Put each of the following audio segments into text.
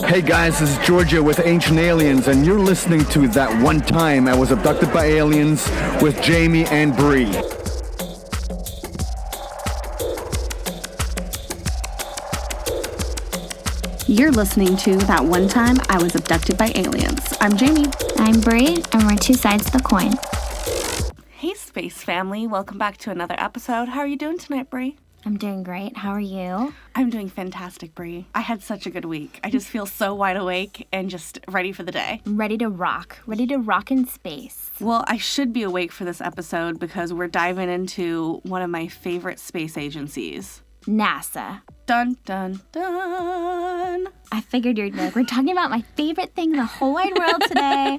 Hey guys, this is Georgia with Ancient Aliens, and you're listening to That One Time I Was Abducted by Aliens with Jamie and Bree. You're listening to That One Time I Was Abducted by Aliens. I'm Jamie. I'm Bree, and we're two sides of the coin. Hey, Space Family. Welcome back to another episode. How are you doing tonight, Bree? I'm doing great. How are you? I'm doing fantastic, Bree. I had such a good week. I just feel so wide awake and just ready for the day. Ready to rock in space. Well, I should be awake for this episode because we're diving into one of my favorite space agencies. NASA. Dun, dun, dun. I figured you'd like, we're talking about my favorite thing in the whole wide world today.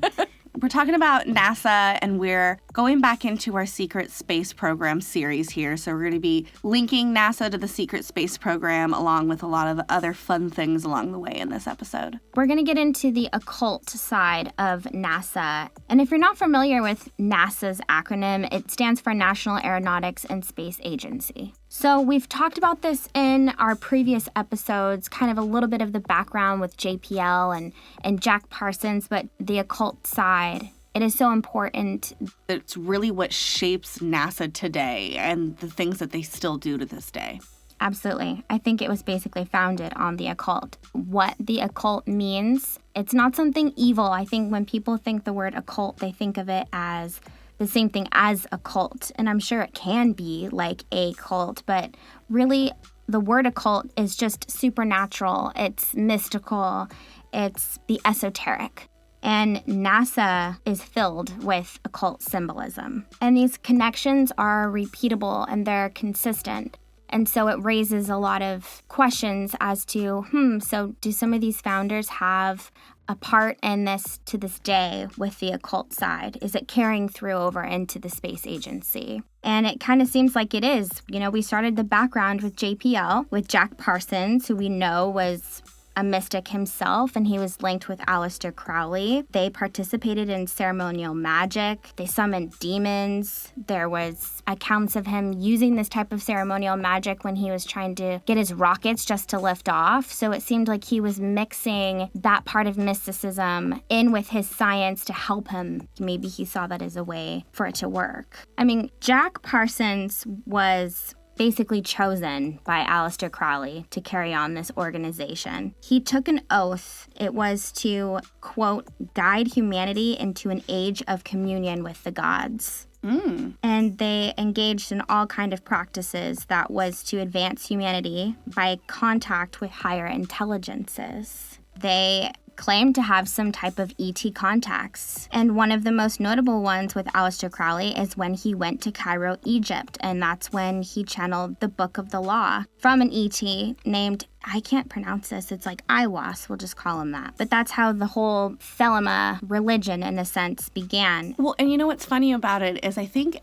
We're talking about NASA, and we're going back into our Secret Space Program series here. So we're going to be linking NASA to the Secret Space Program along with a lot of other fun things along the way in this episode. We're going to get into the occult side of NASA. And if you're not familiar with NASA's acronym, it stands for National Aeronautics and Space Agency. So we've talked about this in our previous episodes, kind of a little bit of the background with JPL and Jack Parsons, but the occult side, it is so important. It's really what shapes NASA today and the things that they still do to this day. Absolutely. I think it was basically founded on the occult. What the occult means, it's not something evil. I think when people think the word occult, they think of it as the same thing as a cult. And I'm sure it can be like a cult, but really the word occult is just supernatural. It's mystical. It's the esoteric. And NASA is filled with occult symbolism. And these connections are repeatable and they're consistent. And so it raises a lot of questions as to, so do some of these founders have a part in this to this day with the occult side? Is it carrying through over into the space agency? And it kind of seems like it is. You know, we started the background with JPL, with Jack Parsons, who we know was a mystic himself, and he was linked with Aleister Crowley. They participated in ceremonial magic. They summoned demons. There was accounts of him using this type of ceremonial magic when he was trying to get his rockets just to lift off. So it seemed like he was mixing that part of mysticism in with his science to help him. Maybe he saw that as a way for it to work. I mean, Jack Parsons was basically chosen by Aleister Crowley to carry on this organization. He took an oath. It was to, quote, guide humanity into an age of communion with the gods. And they engaged in all kind of practices that was to advance humanity by contact with higher intelligences. They claimed to have some type of ET contacts. And one of the most notable ones with Aleister Crowley is when he went to Cairo, Egypt, and that's when he channeled the Book of the Law from an ET named, I can't pronounce this, it's like Iwas, we'll just call him that. But that's how the whole Thelema religion, in a sense, began. Well, and you know what's funny about it is I think,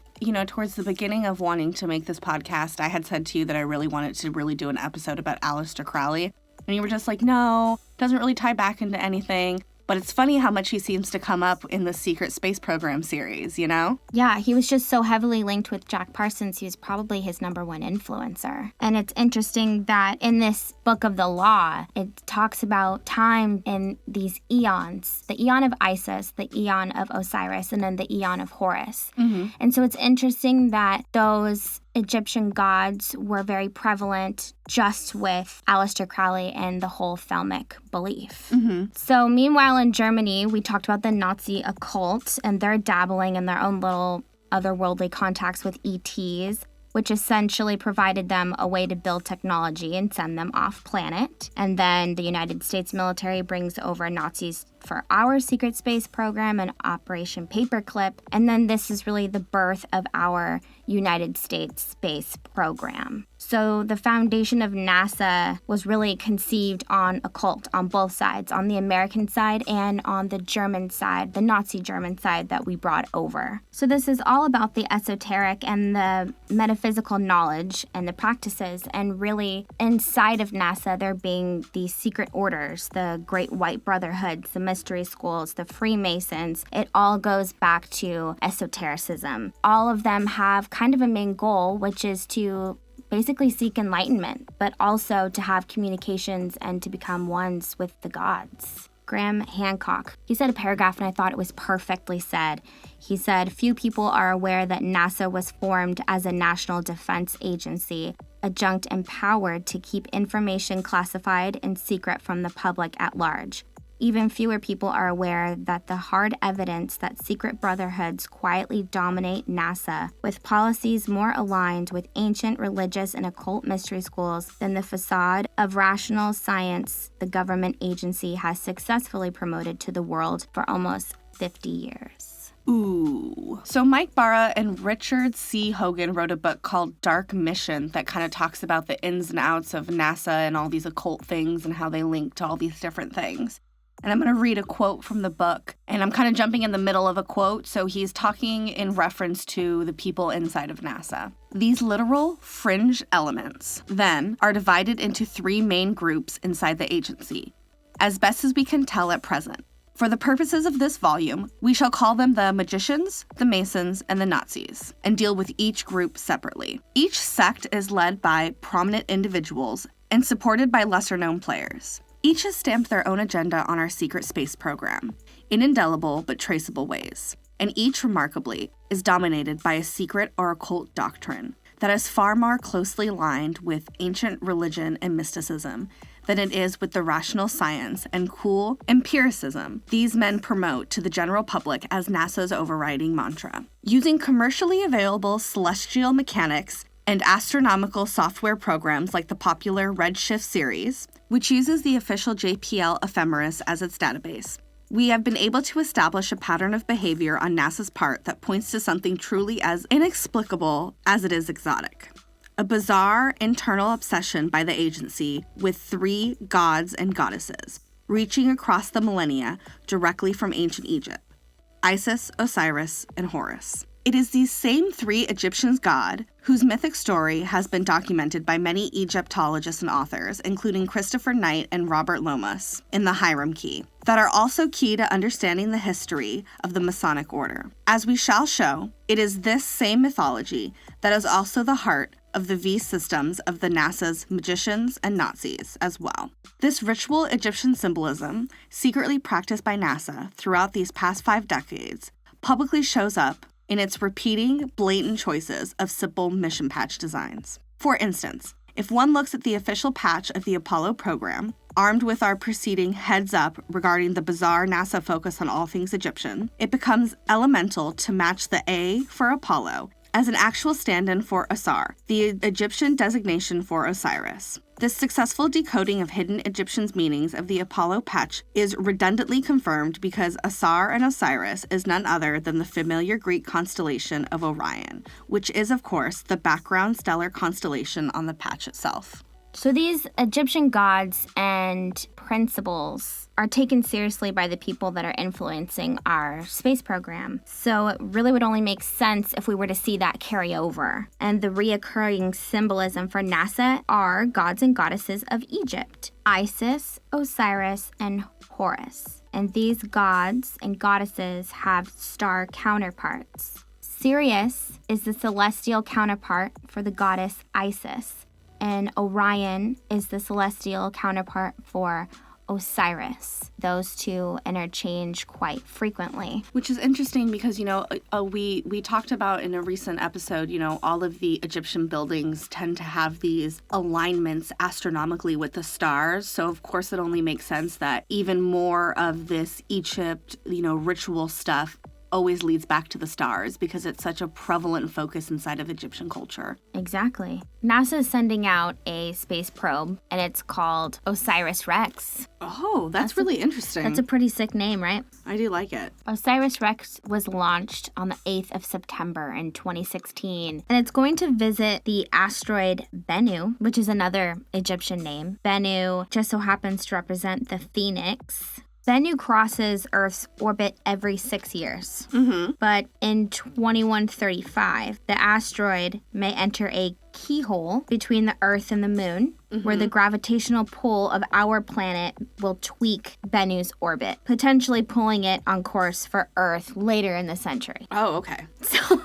towards the beginning of wanting to make this podcast, I had said to you that I really wanted to really do an episode about Aleister Crowley. And you were just like, no, doesn't really tie back into anything. But it's funny how much he seems to come up in the Secret Space Program series, you know? Yeah, he was just so heavily linked with Jack Parsons. He was probably his number one influencer. And it's interesting that in this Book of the Law, it talks about time in these eons. The eon of Isis, the eon of Osiris, and then the eon of Horus. Mm-hmm. And so it's interesting that those Egyptian gods were very prevalent just with Aleister Crowley and the whole Thelemic belief. Mm-hmm. So meanwhile in Germany, we talked about the Nazi occult, and they're dabbling in their own little otherworldly contacts with ETs, which essentially provided them a way to build technology and send them off planet. And then the United States military brings over Nazis for our secret space program and Operation Paperclip. And then this is really the birth of our United States space program. So the foundation of NASA was really conceived on occult on both sides, on the American side and on the German side, the Nazi German side that we brought over. So this is all about the esoteric and the metaphysical knowledge and the practices. And really inside of NASA, there being these secret orders, the Great White Brotherhoods, the mystery schools, the Freemasons. It all goes back to esotericism. All of them have kind of a main goal, which is to basically seek enlightenment, but also to have communications and to become ones with the gods. Graham Hancock, he said a paragraph and I thought it was perfectly said. He said, few people are aware that NASA was formed as a national defense agency, adjunct empowered to keep information classified and secret from the public at large. Even fewer people are aware that the hard evidence that secret brotherhoods quietly dominate NASA, with policies more aligned with ancient religious and occult mystery schools than the facade of rational science the government agency has successfully promoted to the world for almost 50 years. Ooh. So Mike Barra and Richard C. Hogan wrote a book called Dark Mission that kind of talks about the ins and outs of NASA and all these occult things and how they link to all these different things. And I'm going to read a quote from the book, and I'm kind of jumping in the middle of a quote, so he's talking in reference to the people inside of NASA. These literal fringe elements, then, are divided into 3 main groups inside the agency, as best as we can tell at present. For the purposes of this volume, we shall call them the magicians, the masons, and the Nazis, and deal with each group separately. Each sect is led by prominent individuals and supported by lesser-known players. Each has stamped their own agenda on our secret space program, in indelible but traceable ways, and each, remarkably, is dominated by a secret or occult doctrine that is far more closely aligned with ancient religion and mysticism than it is with the rational science and cool empiricism these men promote to the general public as NASA's overriding mantra. Using commercially available celestial mechanics and astronomical software programs like the popular Redshift series, which uses the official JPL ephemeris as its database, we have been able to establish a pattern of behavior on NASA's part that points to something truly as inexplicable as it is exotic. A bizarre internal obsession by the agency with 3 gods and goddesses, reaching across the millennia directly from ancient Egypt: Isis, Osiris, and Horus. It is these same 3 Egyptian gods, whose mythic story has been documented by many Egyptologists and authors, including Christopher Knight and Robert Lomas, in the Hiram Key, that are also key to understanding the history of the Masonic order. As we shall show, it is this same mythology that is also the heart of the V systems of the NASA's magicians and Nazis as well. This ritual Egyptian symbolism, secretly practiced by NASA throughout these past 5 decades, publicly shows up in its repeating, blatant choices of simple mission patch designs. For instance, if one looks at the official patch of the Apollo program, armed with our preceding heads up regarding the bizarre NASA focus on all things Egyptian, it becomes elemental to match the A for Apollo as an actual stand-in for Asar, the Egyptian designation for Osiris. This successful decoding of hidden Egyptian meanings of the Apollo patch is redundantly confirmed because Asar and Osiris is none other than the familiar Greek constellation of Orion, which is, of course, the background stellar constellation on the patch itself. So these Egyptian gods and principles are taken seriously by the people that are influencing our space program. So it really would only make sense if we were to see that carry over. And the reoccurring symbolism for NASA are gods and goddesses of Egypt: Isis, Osiris, and Horus. And these gods and goddesses have star counterparts. Sirius is the celestial counterpart for the goddess Isis, and Orion is the celestial counterpart for Osiris. Those two interchange quite frequently. Which is interesting because, we talked about in a recent episode, all of the Egyptian buildings tend to have these alignments astronomically with the stars. So, of course, it only makes sense that even more of this Egypt, ritual stuff always leads back to the stars because it's such a prevalent focus inside of Egyptian culture. Exactly. NASA is sending out a space probe, and it's called OSIRIS-REx. Oh, that's really interesting. That's a pretty sick name, right? I do like it. OSIRIS-REx was launched on the 8th of September in 2016, and it's going to visit the asteroid Bennu, which is another Egyptian name. Bennu just so happens to represent the phoenix. Bennu crosses Earth's orbit every 6 years. But in 2135, the asteroid may enter a keyhole between the Earth and the Moon, where the gravitational pull of our planet will tweak Bennu's orbit, potentially pulling it on course for Earth later in the century. Oh, okay. So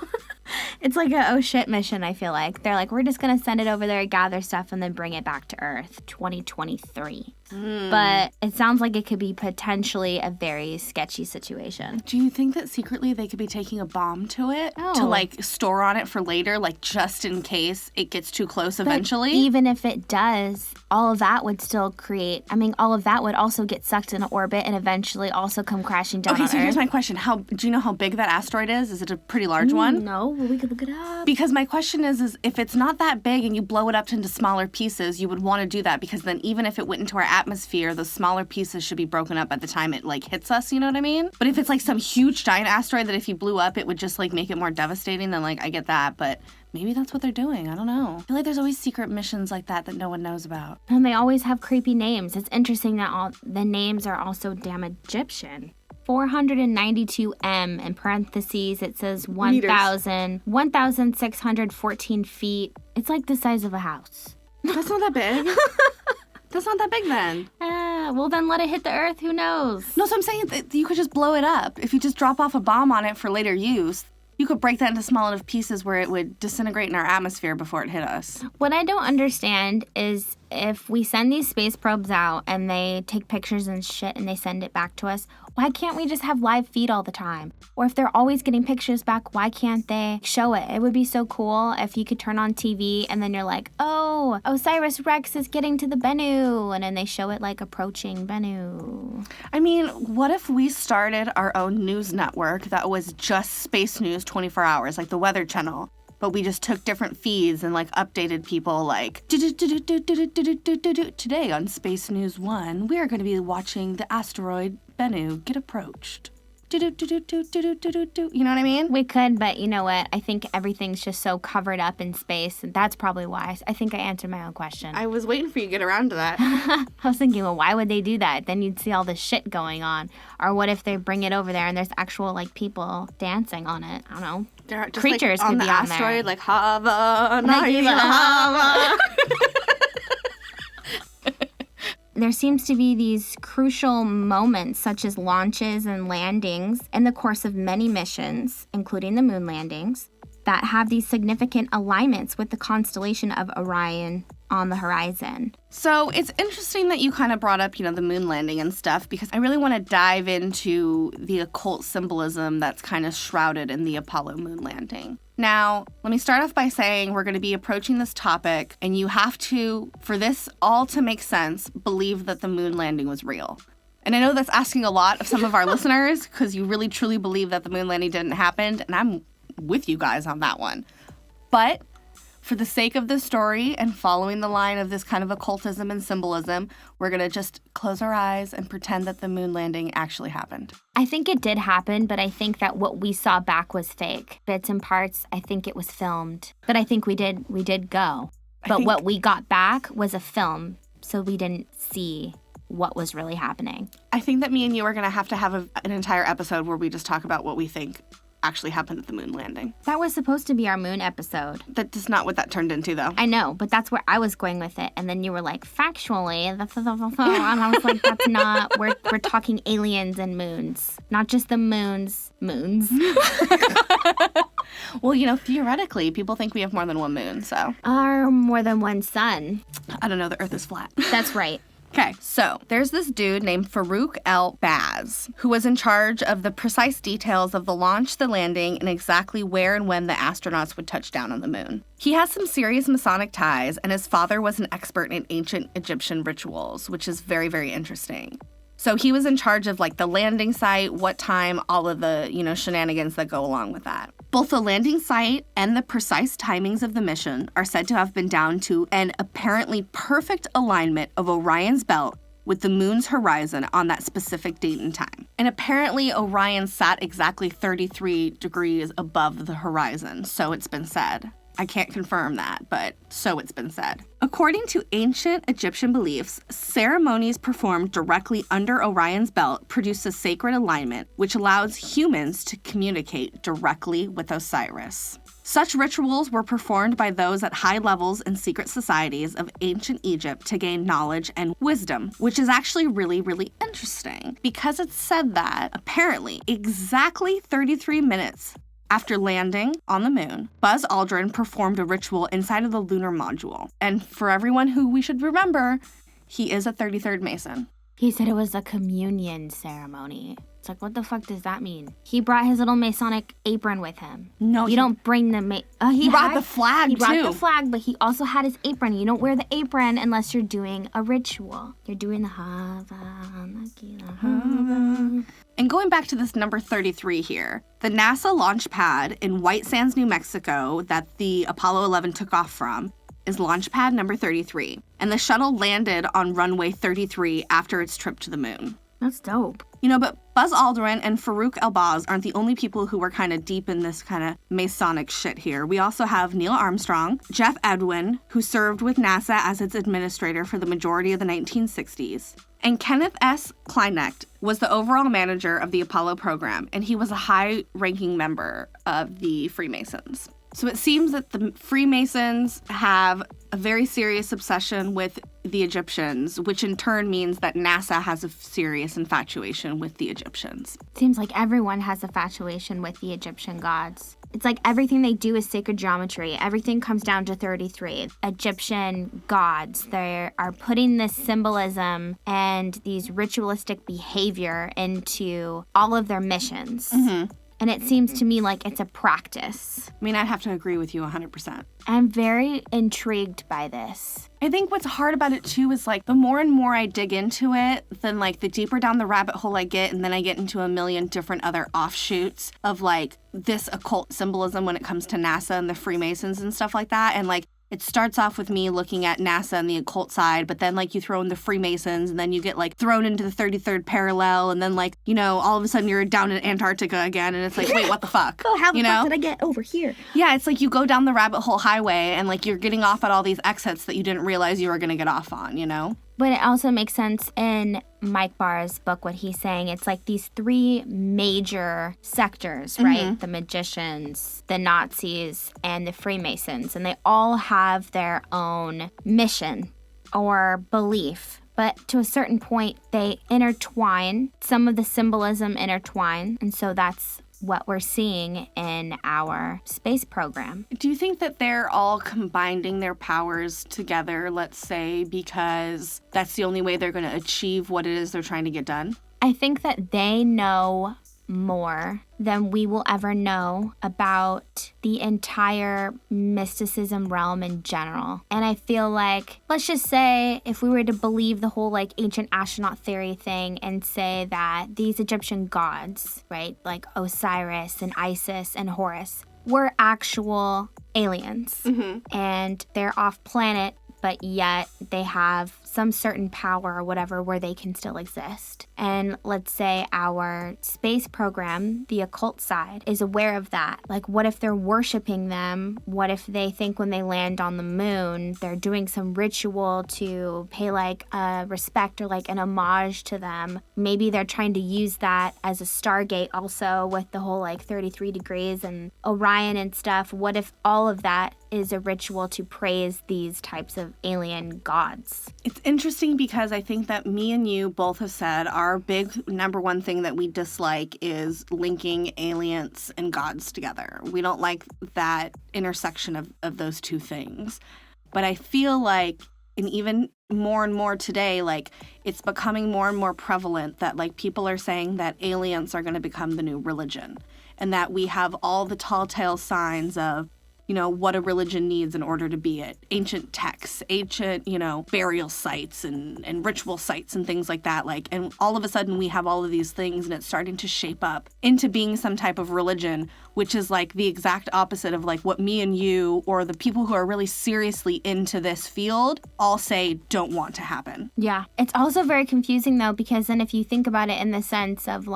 It's like a oh shit mission, I feel like. They're like, we're just going to send it over there, gather stuff, and then bring it back to Earth. 2023. But it sounds like it could be potentially a very sketchy situation. Do you think that secretly they could be taking a bomb to it to like store on it for later, like just in case it gets too close eventually? But even if it does, all of that would still create, all of that would also get sucked into orbit and eventually also come crashing down on Earth. Okay, so here's my question. Do you know how big that asteroid is? Is it a pretty large one? No, we could look it up. Because my question is if it's not that big and you blow it up into smaller pieces, you would want to do that because then even if it went into our atmosphere, those smaller pieces should be broken up by the time it like hits us, you know what I mean? But if it's like some huge giant asteroid that if you blew up, it would just like make it more devastating, then like I get that, but maybe that's what they're doing. I don't know. I feel like there's always secret missions like that no one knows about. And they always have creepy names. It's interesting that all the names are also damn Egyptian. 492M, in parentheses, it says 1,614 feet. It's like the size of a house. That's not that big. That's not that big then. Well, then let it hit the Earth. Who knows? No, so I'm saying that you could just blow it up. If you just drop off a bomb on it for later use, you could break that into small enough pieces where it would disintegrate in our atmosphere before it hit us. What I don't understand is if we send these space probes out and they take pictures and shit and they send it back to us, why can't we just have live feed all the time? Or if they're always getting pictures back, why can't they show it? It would be so cool if you could turn on TV and then you're like, oh, Osiris Rex is getting to the Bennu. And then they show it like approaching Bennu. I mean, what if we started our own news network that was just space news 24 hours, like the Weather Channel? But we just took different feeds and like updated people like today on Space News 1, we are going to be watching the asteroid Bennu get approached. You know what I mean? We could, but you know what? I think everything's just so covered up in space, and that's probably why. I think I answered my own question. I was waiting for you to get around to that. I was thinking, well, why would they do that? Then you'd see all this shit going on. Or what if they bring it over there and there's actual like people dancing on it? I don't know. Just, creatures like, could on be on the asteroid, there. like Hava, Naiva, Hava. There seems to be these crucial moments, such as launches and landings in the course of many missions, including the moon landings, that have these significant alignments with the constellation of Orion on the horizon. So it's interesting that you kind of brought up, the moon landing and stuff, because I really want to dive into the occult symbolism that's kind of shrouded in the Apollo moon landing. Now, let me start off by saying we're going to be approaching this topic, and you have to, for this all to make sense, believe that the moon landing was real. And I know that's asking a lot of some of our listeners, because you really truly believe that the moon landing didn't happen, and I'm with you guys on that one. But for the sake of this story and following the line of this kind of occultism and symbolism, we're going to just close our eyes and pretend that the moon landing actually happened. I think it did happen, but I think that what we saw back was fake. Bits and parts, I think it was filmed. But I think we did go. But what we got back was a film, so we didn't see what was really happening. I think that me and you are going to have an entire episode where we just talk about what we think actually happened at the moon landing. That was supposed to be our moon episode. That's not what that turned into, though. I know, but that's where I was going with it. And then you were like, factually, and I was like, that's not, we're talking aliens and moons. Not just the moons. Well, theoretically, people think we have more than one moon, so. Or more than one sun. I don't know, the Earth is flat. That's right. Okay, so there's this dude named Farouk El-Baz who was in charge of the precise details of the launch, the landing, and exactly where and when the astronauts would touch down on the moon. He has some serious Masonic ties, and his father was an expert in ancient Egyptian rituals, which is very, very interesting. So he was in charge of the landing site, what time, all of the, shenanigans that go along with that. Both the landing site and the precise timings of the mission are said to have been down to an apparently perfect alignment of Orion's belt with the moon's horizon on that specific date and time. And apparently Orion sat exactly 33 degrees above the horizon, so it's been said. I can't confirm that, but so it's been said. According to ancient Egyptian beliefs, ceremonies performed directly under Orion's belt produce a sacred alignment, which allows humans to communicate directly with Osiris. Such rituals were performed by those at high levels in secret societies of ancient Egypt to gain knowledge and wisdom, which is actually really, really interesting because it's said that, apparently, exactly 33 minutes After landing on the moon, Buzz Aldrin performed a ritual inside of the lunar module. And for everyone who we should remember, he is a 33rd Mason. He said it was a communion ceremony. It's like, what the fuck does that mean? He brought his little Masonic apron with him. No, you don't bring the he brought the flag, He brought too. the flag, but he also had his apron. You don't wear the apron unless you're doing a ritual. You're doing the Hava. And going back to this number 33 here, the NASA launch pad in White Sands, New Mexico that the Apollo 11 took off from is launch pad number 33. And the shuttle landed on runway 33 after its trip to the moon. That's dope. But Buzz Aldrin and Farouk Elbaz aren't the only people who were kind of deep in this kind of Masonic shit here. We also have Neil Armstrong, Jeff Edwin, who served with NASA as its administrator for the majority of the 1960s. And Kenneth S. Kleinecht was the overall manager of the Apollo program, and he was a high-ranking member of the Freemasons. So it seems that the Freemasons have a very serious obsession with the Egyptians, which in turn means that NASA has a serious infatuation with the Egyptians. Seems like everyone has a infatuation with the Egyptian gods. It's like everything they do is sacred geometry. Everything comes down to 33. Egyptian gods, they are putting this symbolism and these ritualistic behavior into all of their missions. Mm-hmm. And it seems to me like it's a practice. I mean, I'd have to agree with you 100%. I'm very intrigued by this. I think what's hard about it, too, is, the more and more I dig into it, then, the deeper down the rabbit hole I get, and then I get into a million different other offshoots of, this occult symbolism when it comes to NASA and the Freemasons and stuff like that. And, it starts off with me looking at NASA and the occult side, but then, you throw in the Freemasons, and then you get, thrown into the 33rd parallel, and then, all of a sudden you're down in Antarctica again, and it's wait, what the fuck? Oh, how the fuck did I get over here? Yeah, it's you go down the rabbit hole highway, and, you're getting off at all these exits that you didn't realize you were going to get off on, But it also makes sense in Mike Barr's book, what he's saying. It's these three major sectors, right? Mm-hmm. The magicians, the Nazis, and the Freemasons. And they all have their own mission or belief. But to a certain point, they intertwine. Some of the symbolism intertwine. And so that's what we're seeing in our space program. Do you think that they're all combining their powers together, let's say, because that's the only way they're going to achieve what it is they're trying to get done? I think that they know more than we will ever know about the entire mysticism realm in general. And I feel let's just say if we were to believe the whole ancient astronaut theory thing and say that these Egyptian gods, right, like Osiris and Isis and Horus, were actual aliens. Mm-hmm. And they're off planet, but yet they have some certain power or whatever where they can still exist. And let's say our space program, the occult side, is aware of that. What if they're worshiping them? What if they think when they land on the moon, they're doing some ritual to pay a respect or an homage to them? Maybe they're trying to use that as a stargate also with the whole 33 degrees and Orion and stuff. What if all of that is a ritual to praise these types of alien gods? It's interesting because I think that me and you both have said our big number one thing that we dislike is linking aliens and gods together. We don't like that intersection of those two things. But I feel and even more and more today, it's becoming more and more prevalent that people are saying that aliens are going to become the new religion, and that we have all the tall tale signs of what a religion needs in order to be it. Ancient texts, ancient, burial sites and ritual sites and things like that. And all of a sudden we have all of these things and it's starting to shape up into being some type of religion, which is the exact opposite of what me and you or the people who are really seriously into this field all say don't want to happen. Yeah. It's also very confusing though, because then if you think about it in the sense of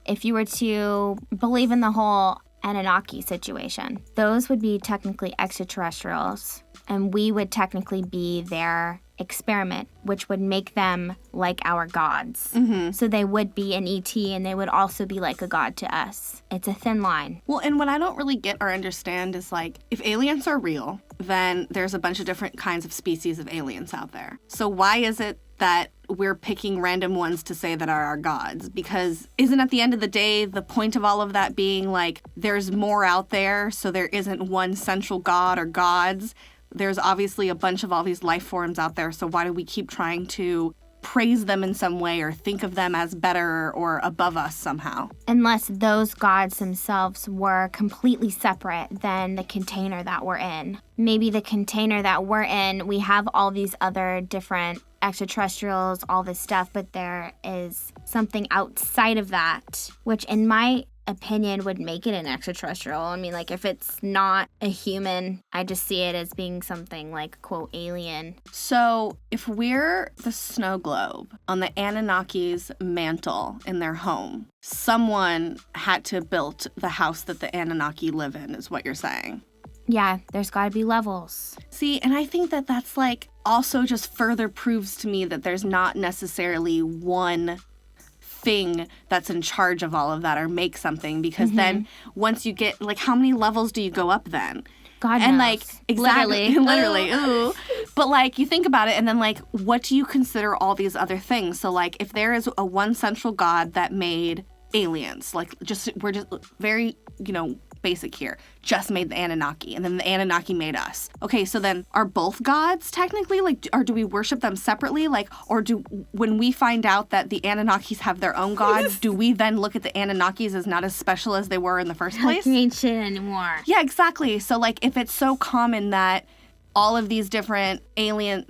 if you were to believe in the whole Anunnaki situation, those would be technically extraterrestrials, and we would technically be their experiment, which would make them like our gods. Mm-hmm. So they would be an ET, and they would also be like a god to us. It's a thin line. Well, and what I don't really get or understand is if aliens are real, then there's a bunch of different kinds of species of aliens out there. So why is it that we're picking random ones to say that are our gods, because isn't at the end of the day the point of all of that being like there's more out there, so there isn't one central god or gods. There's obviously a bunch of all these life forms out there, so why do we keep trying to praise them in some way or think of them as better or above us somehow? Unless those gods themselves were completely separate than the container that we're in. Maybe the container that we're in, we have all these other different extraterrestrials, all this stuff, but there is something outside of that, which in my opinion would make it an extraterrestrial. I mean, like, if it's not a human, I just see it as being something like, quote, alien. So if we're the snow globe on the Anunnaki's mantle in their home, someone had to have built the house that the Anunnaki live in, is what you're saying. Yeah, there's got to be levels. See, and I think that that's like also just further proves to me that there's not necessarily one thing that's in charge of all of that or make something, because then once you get, like, how many levels do you go up then? God and knows. Like, exactly, literally, ooh. But like, you think about it, and then like, what do you consider all these other things? So like, if there is a one central god that made aliens, like, we're just very, basic here, just made the Anunnaki, and then the Anunnaki made us. Okay, so then are both gods technically, like, or do we worship them separately? Like, or when we find out that the Anunnakis have their own gods, do we then look at the Anunnakis as not as special as they were in the first place? Ain't shit anymore. Yeah, exactly. So like, if it's so common that all of these different alien,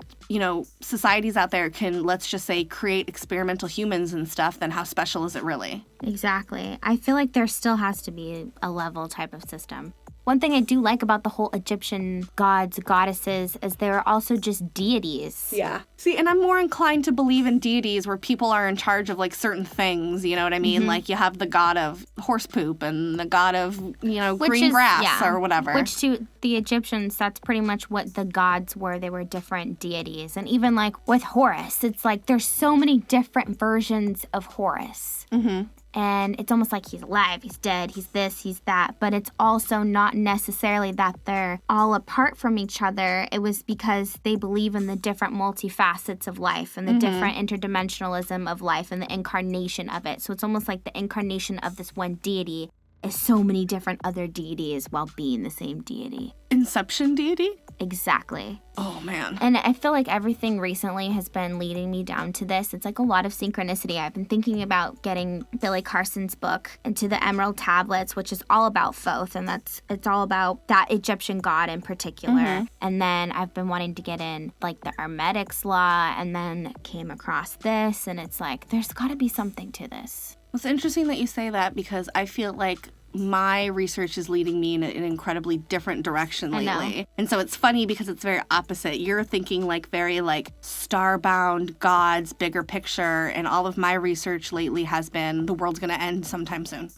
societies out there can, let's just say, create experimental humans and stuff, then how special is it really? Exactly. I feel like there still has to be a level type of system. One thing I do like about the whole Egyptian gods, goddesses, is they're also just deities. Yeah. See, and I'm more inclined to believe in deities where people are in charge of, like, certain things, you know what I mean? Like, you have the god of horse poop and the god of, green grass or whatever. Which, to the Egyptians, that's pretty much what the gods were. They were different deities. And even, like, with Horus, it's like there's so many different versions of Horus. Mm-hmm. And it's almost like he's alive, he's dead, he's this, he's that. But it's also not necessarily that they're all apart from each other. It was because they believe in the different multifacets of life and the different interdimensionalism of life and the incarnation of it. So it's almost like the incarnation of this one deity is so many different other deities while being the same deity. Inception deity? Exactly. Oh, man. And I feel like everything recently has been leading me down to this. It's like a lot of synchronicity. I've been thinking about getting Billy Carson's book Into the Emerald Tablets, which is all about Thoth, and it's all about that Egyptian god in particular. And then I've been wanting to get in like the Hermetics law, and then came across this, and it's like there's got to be something to this. It's interesting that you say that, because I feel like my research is leading me in an incredibly different direction lately. And so it's funny because it's very opposite. You're thinking like very like starbound gods, bigger picture, and all of my research lately has been the world's going to end sometime soon.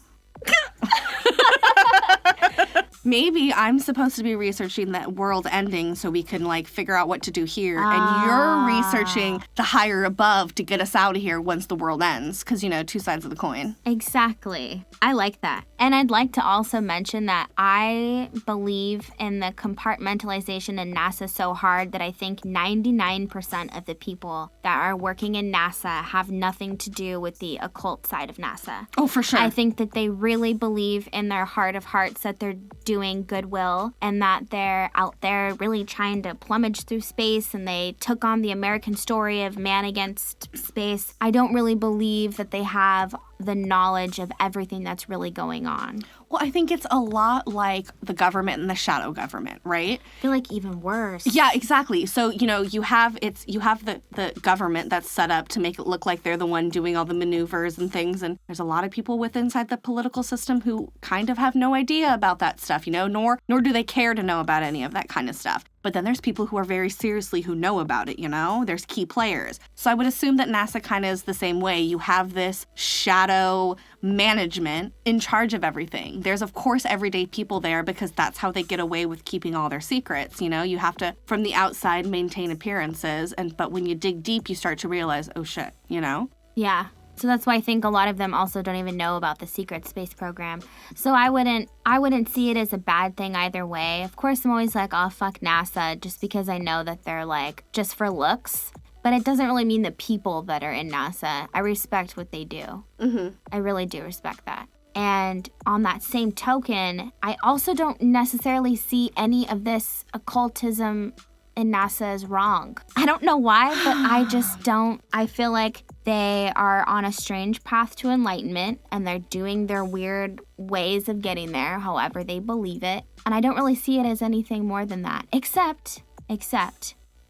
Maybe I'm supposed to be researching that world ending so we can, like, figure out what to do here. And you're researching the higher above to get us out of here once the world ends. Because, two sides of the coin. Exactly. I like that. And I'd like to also mention that I believe in the compartmentalization in NASA so hard that I think 99% of the people that are working in NASA have nothing to do with the occult side of NASA. Oh, for sure. I think that they really believe in their heart of hearts that they're doing goodwill and that they're out there really trying to plumage through space, and they took on the American story of man against space. I don't really believe that they have the knowledge of everything that's really going on. Well, I think it's a lot like the government and the shadow government, right? I feel like even worse. Yeah, exactly. So, you have the government that's set up to make it look like they're the one doing all the maneuvers and things. And there's a lot of people inside the political system who kind of have no idea about that stuff, nor do they care to know about any of that kind of stuff. But then there's people who are very seriously who know about it, There's key players. So I would assume that NASA kind of is the same way. You have this shadow management in charge of everything. There's, of course, everyday people there because that's how they get away with keeping all their secrets. You have to, from the outside, maintain appearances. But when you dig deep, you start to realize, oh, shit, Yeah. So that's why I think a lot of them also don't even know about the secret space program. So I wouldn't see it as a bad thing either way. Of course, I'm always like, oh, fuck NASA, just because I know that they're like just for looks. But it doesn't really mean the people that are in NASA. I respect what they do. Mm-hmm. I really do respect that. And on that same token, I also don't necessarily see any of this occultism in NASA as wrong. I don't know why, but I just don't. I feel like they are on a strange path to enlightenment and they're doing their weird ways of getting there, however they believe it. And I don't really see it as anything more than that, except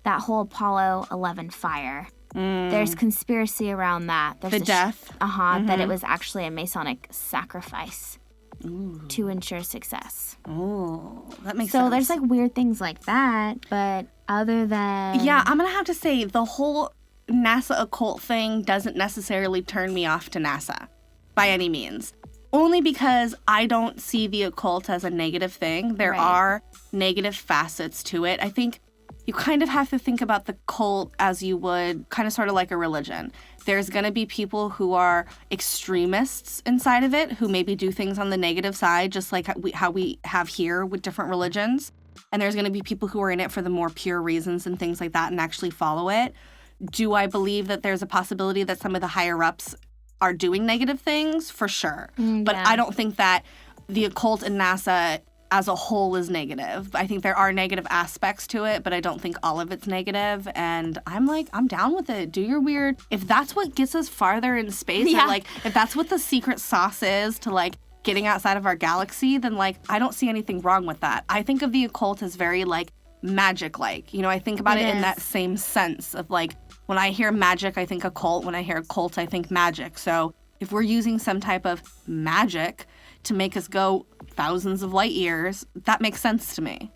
that whole Apollo 11 fire. There's conspiracy around that. There's The death. That it was actually a Masonic sacrifice to ensure success. Oh, that makes sense. So there's like weird things like that, but other than... Yeah, I'm going to have to say the whole NASA occult thing doesn't necessarily turn me off to NASA by any means. Only because I don't see the occult as a negative thing. There are negative facets to it. I think you kind of have to think about the cult as you would kind of sort of like a religion. There's going to be people who are extremists inside of it who maybe do things on the negative side, just like how we have here with different religions. And there's going to be people who are in it for the more pure reasons and things like that and actually follow it. Do I believe that there's a possibility that some of the higher ups are doing negative things? For sure. But I don't think that the occult and NASA as a whole is negative. I think there are negative aspects to it, but I don't think all of it's negative. And I'm down with it. Do your weird. If that's what gets us farther in space, or like if that's what the secret sauce is to like getting outside of our galaxy, then like I don't see anything wrong with that. I think of the occult as very like magic-like. You know, I think about it in that same sense of like when I hear magic, I think occult. When I hear occult, I think magic. So if we're using some type of magic to make us go thousands of light years, that makes sense to me.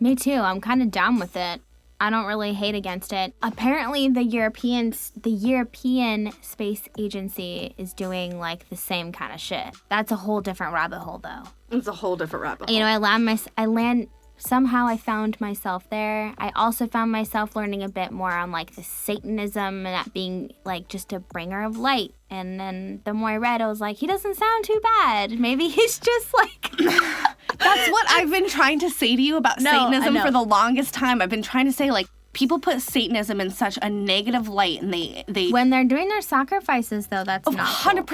Me too. I'm kind of down with it. I don't really hate against it. Apparently, the European Space Agency is doing like the same kind of shit. That's a whole different rabbit hole, though. It's a whole different rabbit hole. You know, somehow I found myself there. I also found myself learning a bit more on like the Satanism and that being like just a bringer of light. And then the more I read, I was like, he doesn't sound too bad. Maybe he's just like... That's what I've been trying to say to you about Satanism for the longest time. I've been trying to say like, people put Satanism in such a negative light and they when they're doing their sacrifices though, that's not 100%.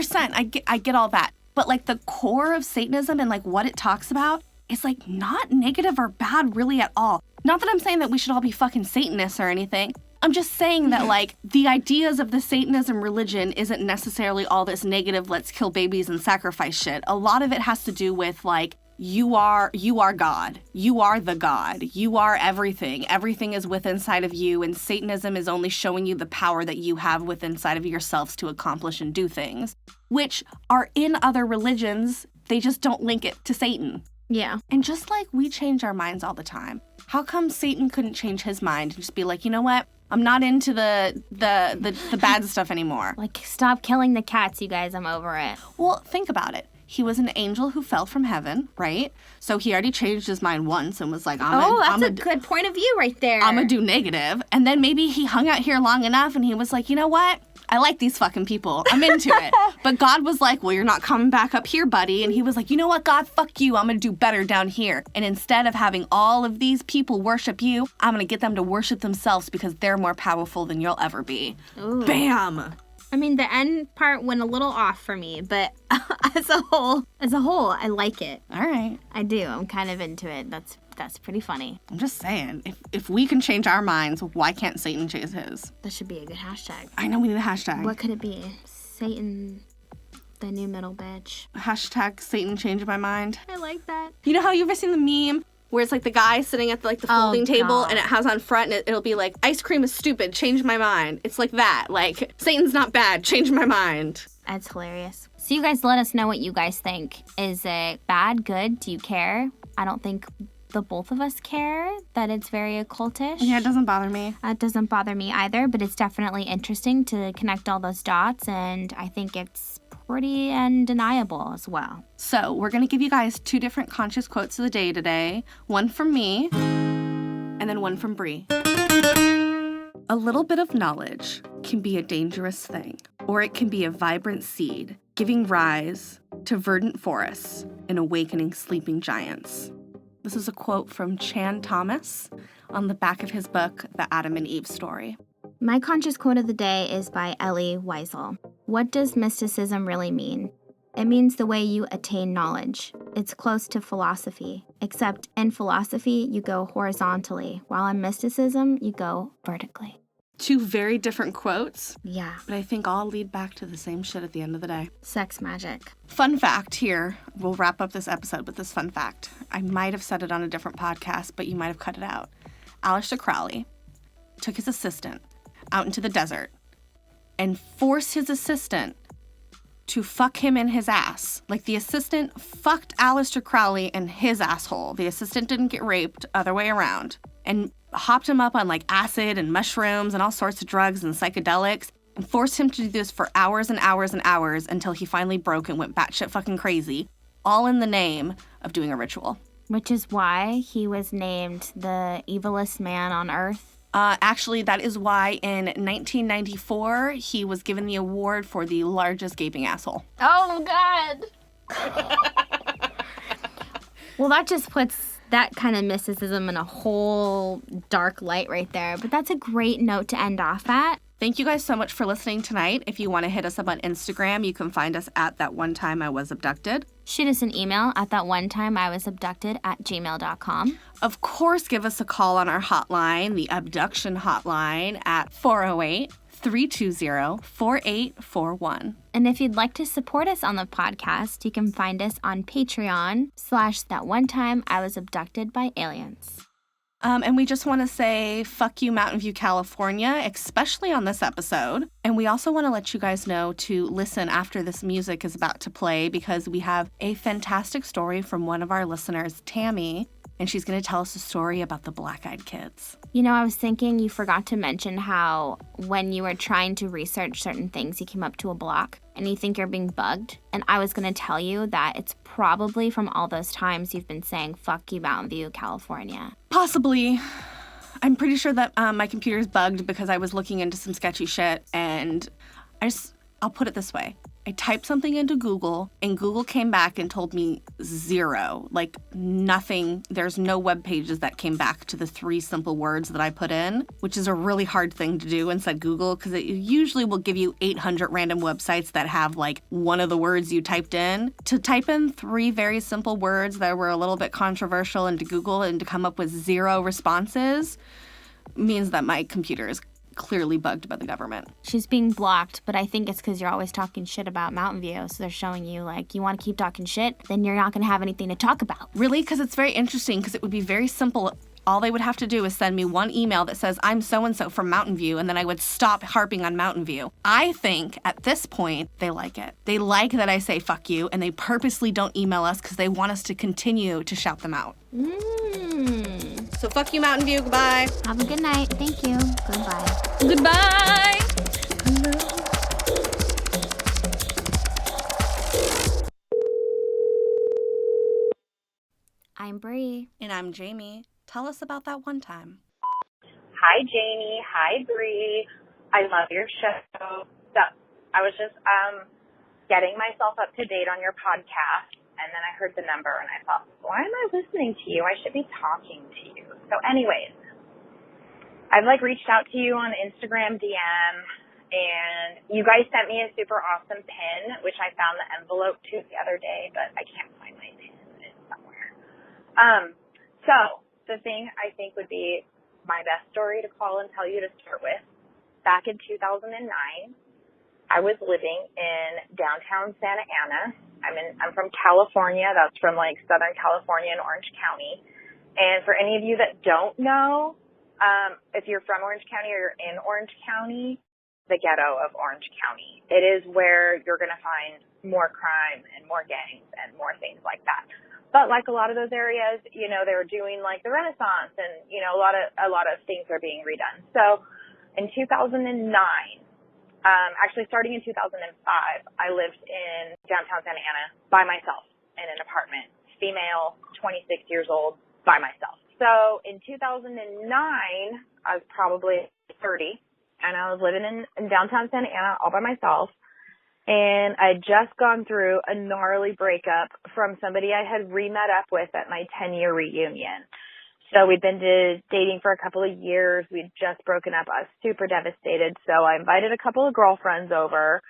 Cool. I get all that. But like the core of Satanism and like what it talks about, it's like not negative or bad really at all. Not that I'm saying that we should all be fucking Satanists or anything. I'm just saying that like the ideas of the Satanism religion isn't necessarily all this negative, let's kill babies and sacrifice shit. A lot of it has to do with like, you are God. You are the God. You are everything. Everything is within inside of you, and Satanism is only showing you the power that you have within inside of yourselves to accomplish and do things, which are in other religions. They just don't link it to Satan. Yeah. And just like we change our minds all the time, how come Satan couldn't change his mind and just be like, you know what? I'm not into the bad stuff anymore. Like, stop killing the cats, you guys. I'm over it. Well, think about it. He was an angel who fell from heaven, right? So he already changed his mind once and was like, that's a good point of view right there. I'm going to do negative. And then maybe he hung out here long enough and he was like, you know what? I like these fucking people. I'm into it. But God was like, well, you're not coming back up here, buddy. And he was like, you know what, God, fuck you. I'm going to do better down here. And instead of having all of these people worship you, I'm going to get them to worship themselves because they're more powerful than you'll ever be. Ooh. Bam. I mean, the end part went a little off for me, but as a whole, I like it. All right. I do. I'm kind of into it. That's pretty funny. I'm just saying, if we can change our minds, why can't Satan change his? That should be a good hashtag. I know we need a hashtag. What could it be? Satan, the new middle bitch. Hashtag Satan changed my mind. I like that. You know how you ever seen the meme where it's like the guy sitting at the folding table and it has on front and it'll be like, ice cream is stupid, change my mind. It's like that. Like, Satan's not bad, change my mind. That's hilarious. So you guys let us know what you guys think. Is it bad, good? Do you care? I don't think the both of us care that it's very occultish. Yeah, it doesn't bother me. It doesn't bother me either, but it's definitely interesting to connect all those dots, and I think it's pretty undeniable as well. So we're going to give you guys 2 different conscious quotes of the day today. One from me, and then one from Bree. A little bit of knowledge can be a dangerous thing, or it can be a vibrant seed, giving rise to verdant forests and awakening sleeping giants. This is a quote from Chan Thomas on the back of his book, The Adam and Eve Story. My conscious quote of the day is by Elie Wiesel. What does mysticism really mean? It means the way you attain knowledge. It's close to philosophy, except in philosophy, you go horizontally, while in mysticism, you go vertically. Two very different quotes. Yeah. But I think all lead back to the same shit at the end of the day. Sex magic. Fun fact here. We'll wrap up this episode with this fun fact. I might have said it on a different podcast, but you might have cut it out. Aleister Crowley took his assistant out into the desert and forced his assistant to fuck him in his ass. Like, the assistant fucked Aleister Crowley in his asshole. The assistant didn't get raped, other way around. And hopped him up on, like, acid and mushrooms and all sorts of drugs and psychedelics and forced him to do this for hours and hours and hours until he finally broke and went batshit fucking crazy, all in the name of doing a ritual. Which is why he was named the evilest man on Earth. Actually, that is why in 1994, he was given the award for the largest gaping asshole. Oh, God. Well, that just puts that kind of mysticism in a whole dark light right there. But that's a great note to end off at. Thank you guys so much for listening tonight. If you want to hit us up on Instagram, you can find us at thatonetime-I-was-abducted. Shoot us an email at thatonetime-I-was-abducted@gmail.com. Of course, give us a call on our hotline, the abduction hotline, at 408-320-4841. And if you'd like to support us on the podcast, you can find us on Patreon/thatonetime-I-was-abducted-by-aliens. And we just want to say, fuck you, Mountain View, California, especially on this episode. And we also want to let you guys know to listen after this music is about to play, because we have a fantastic story from one of our listeners, Tammy, and she's going to tell us a story about the Black-Eyed Kids. You know, I was thinking you forgot to mention how when you were trying to research certain things, you came up to a block and you think you're being bugged. And I was going to tell you that it's probably from all those times you've been saying, fuck you, Mountain View, California. Possibly. I'm pretty sure that my computer's bugged because I was looking into some sketchy shit, and I'll put it this way. I typed something into Google, and Google came back and told me zero. Like, nothing. There's no web pages that came back to the 3 simple words that I put in, which is a really hard thing to do inside Google, because it usually will give you 800 random websites that have, like, one of the words you typed in. To type in 3 very simple words that were a little bit controversial into Google and to come up with 0 responses means that my computer is clearly bugged by the government. She's being blocked, but I think it's because you're always talking shit about Mountain View. So they're showing you, like, you want to keep talking shit, then you're not going to have anything to talk about. Really? Because it's very interesting, because it would be very simple. All they would have to do is send me one email that says, I'm so-and-so from Mountain View, and then I would stop harping on Mountain View. I think, at this point, they like it. They like that I say fuck you, and they purposely don't email us because they want us to continue to shout them out. So fuck you, Mountain View. Goodbye. Have a good night. Thank you. Goodbye. Goodbye. I'm Bree. And I'm Jamie. Tell us about that one time. Hi, Jamie. Hi, Bree. I love your show. So I was just getting myself up to date on your podcast, and then I heard the number, and I thought, why am I listening to you? I should be talking to you. So anyways, I've, reached out to you on Instagram DM, and you guys sent me a super awesome pin, which I found the envelope to the other day, but I can't find my pin. It's somewhere. So the thing I think would be my best story to call and tell you to start with, back in 2009, I was living in downtown Santa Ana. I'm from California. That's from Southern California and Orange County. And for any of you that don't know, if you're from Orange County or you're in Orange County, the ghetto of Orange County. It is where you're going to find more crime and more gangs and more things like that. But like a lot of those areas, they were doing the Renaissance, and a lot of things are being redone. So in 2009, actually starting in 2005, I lived in downtown Santa Ana by myself in an apartment, female, 26 years old, by myself. So in 2009, I was probably 30, and I was living in downtown Santa Ana all by myself. And I had just gone through a gnarly breakup from somebody I had re-met up with at my 10-year reunion. So we'd been dating for a couple of years. We'd just broken up. I was super devastated. So I invited a couple of girlfriends over,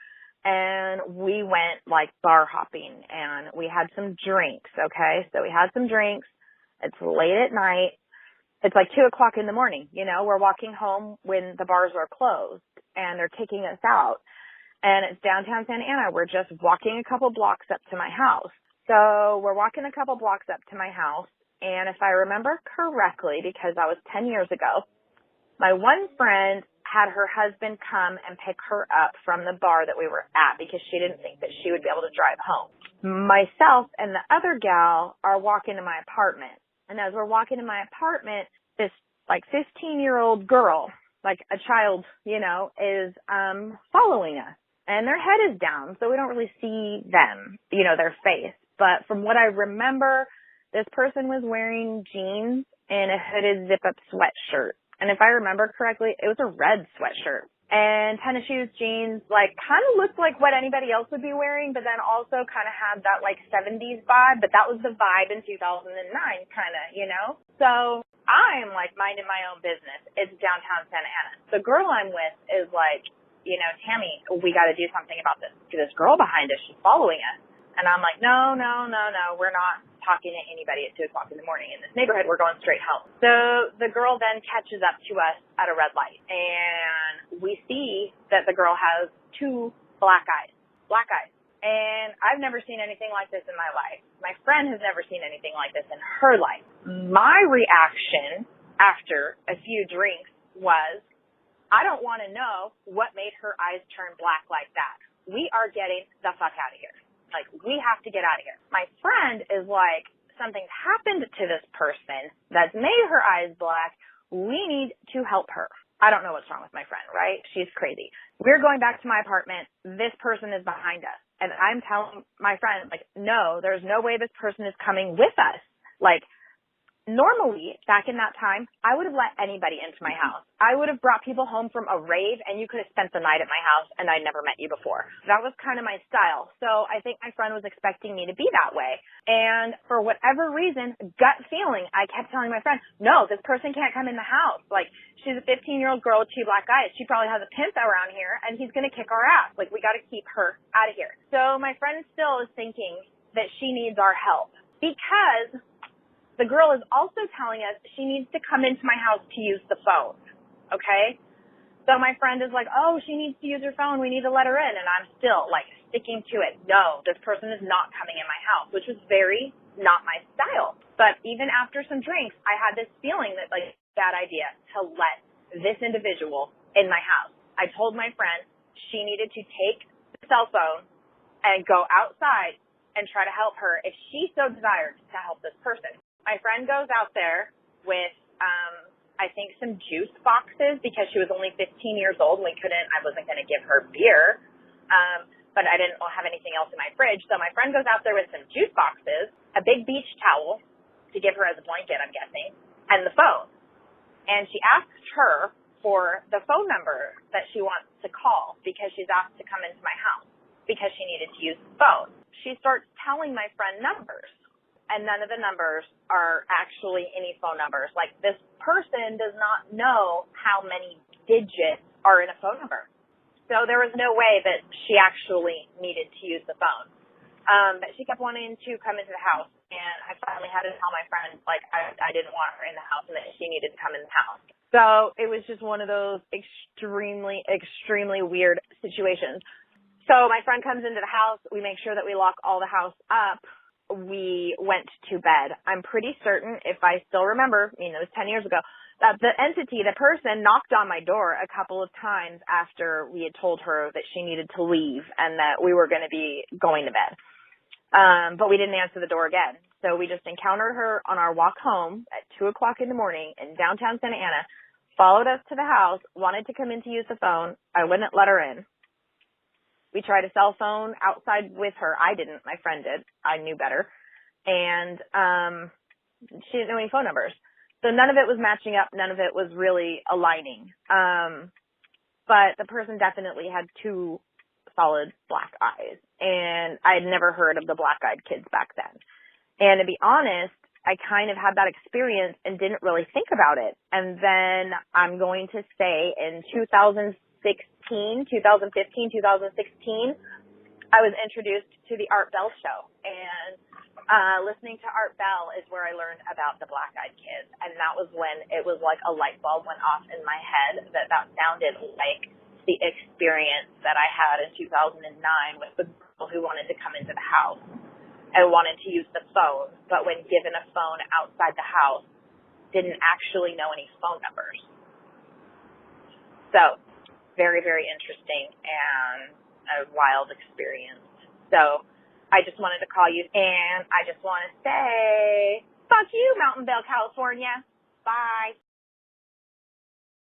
and we went like bar hopping, and we had some drinks, okay? So we had some drinks. It's late at night. It's like 2 o'clock in the morning, you know, we're walking home when the bars are closed and they're kicking us out. And it's downtown Santa Ana. We're just walking a couple blocks up to my house. So we're walking a couple blocks up to my house. And if I remember correctly, because that was 10 years ago, my one friend had her husband come and pick her up from the bar that we were at because she didn't think that she would be able to drive home. Myself and the other gal are walking to my apartment. And as we're walking to my apartment, this like 15-year-old girl, like a child, you know, is following us. And their head is down, so we don't really see them, you know, their face. But from what I remember, this person was wearing jeans and a hooded zip-up sweatshirt. And if I remember correctly, it was a red sweatshirt. And tennis shoes, jeans, like kind of looked like what anybody else would be wearing, but then also kind of had that like 70s vibe. But that was the vibe in 2009 kind of, you know? So I'm like minding my own business. It's downtown Santa Ana. The girl I'm with is like, you know, Tammy, we got to do something about this. This girl behind us, she's following us. And I'm like, no, we're not talking to anybody at 2 o'clock in the morning in this neighborhood. We're going straight home. So the girl then catches up to us at a red light, and we see that the girl has 2 black eyes. And I've never seen anything like this in my life. My friend has never seen anything like this in her life. My reaction after a few drinks was, I don't want to know what made her eyes turn black like that. We are getting the fuck out of here. Like, we have to get out of here. My friend is like, something's happened to this person that's made her eyes black. We need to help her. I don't know what's wrong with my friend, right? She's crazy. We're going back to my apartment. This person is behind us. And I'm telling my friend, like, no, there's no way this person is coming with us. Like, normally, back in that time, I would have let anybody into my house. I would have brought people home from a rave, and you could have spent the night at my house, and I'd never met you before. That was kind of my style. So I think my friend was expecting me to be that way. And for whatever reason, gut feeling, I kept telling my friend, no, this person can't come in the house. Like, she's a 15-year-old girl with 2 black eyes. She probably has a pimp around here, and he's going to kick our ass. Like, we got to keep her out of here. So my friend still is thinking that she needs our help because the girl is also telling us she needs to come into my house to use the phone, okay? So my friend is like, oh, she needs to use her phone. We need to let her in. And I'm still, like, sticking to it. No, this person is not coming in my house, which was very not my style. But even after some drinks, I had this feeling that, like, bad idea to let this individual in my house. I told my friend she needed to take the cell phone and go outside and try to help her if she so desired to help this person. My friend goes out there with, I think, some juice boxes because she was only 15 years old and I wasn't going to give her beer, but I didn't have anything else in my fridge. So my friend goes out there with some juice boxes, a big beach towel to give her as a blanket, I'm guessing, and the phone. And she asks her for the phone number that she wants to call because she's asked to come into my house because she needed to use the phone. She starts telling my friend numbers. And none of the numbers are actually any phone numbers. Like, this person does not know how many digits are in a phone number. So there was no way that she actually needed to use the phone. But she kept wanting to come into the house. And I finally had to tell my friend, like, I didn't want her in the house and that she needed to come in the house. So it was just one of those extremely, extremely weird situations. So my friend comes into the house. We make sure that we lock all the house up. We went to bed. I'm pretty certain, if I still remember, it was 10 years ago, that the person knocked on my door a couple of times after we had told her that she needed to leave and that we were going to be going to bed. But we didn't answer the door again. So we just encountered her on our walk home at 2 o'clock in the morning in downtown Santa Ana, followed us to the house, wanted to come in to use the phone. I wouldn't let her in. We tried a cell phone outside with her. I didn't. My friend did. I knew better. And she didn't know any phone numbers. So none of it was matching up. None of it was really aligning. But the person definitely had 2 solid black eyes. And I had never heard of the black-eyed kids back then. And to be honest, I kind of had that experience and didn't really think about it. And then I'm going to say in 2015, 2016, I was introduced to the Art Bell show. And listening to Art Bell is where I learned about the Black-Eyed Kids. And that was when it was like a light bulb went off in my head that sounded like the experience that I had in 2009 with the girl who wanted to come into the house and wanted to use the phone, but when given a phone outside the house, didn't actually know any phone numbers. So, very, very interesting and a wild experience. So, I just wanted to call you, and I just want to say, fuck you, Mountain Vale, California. Bye.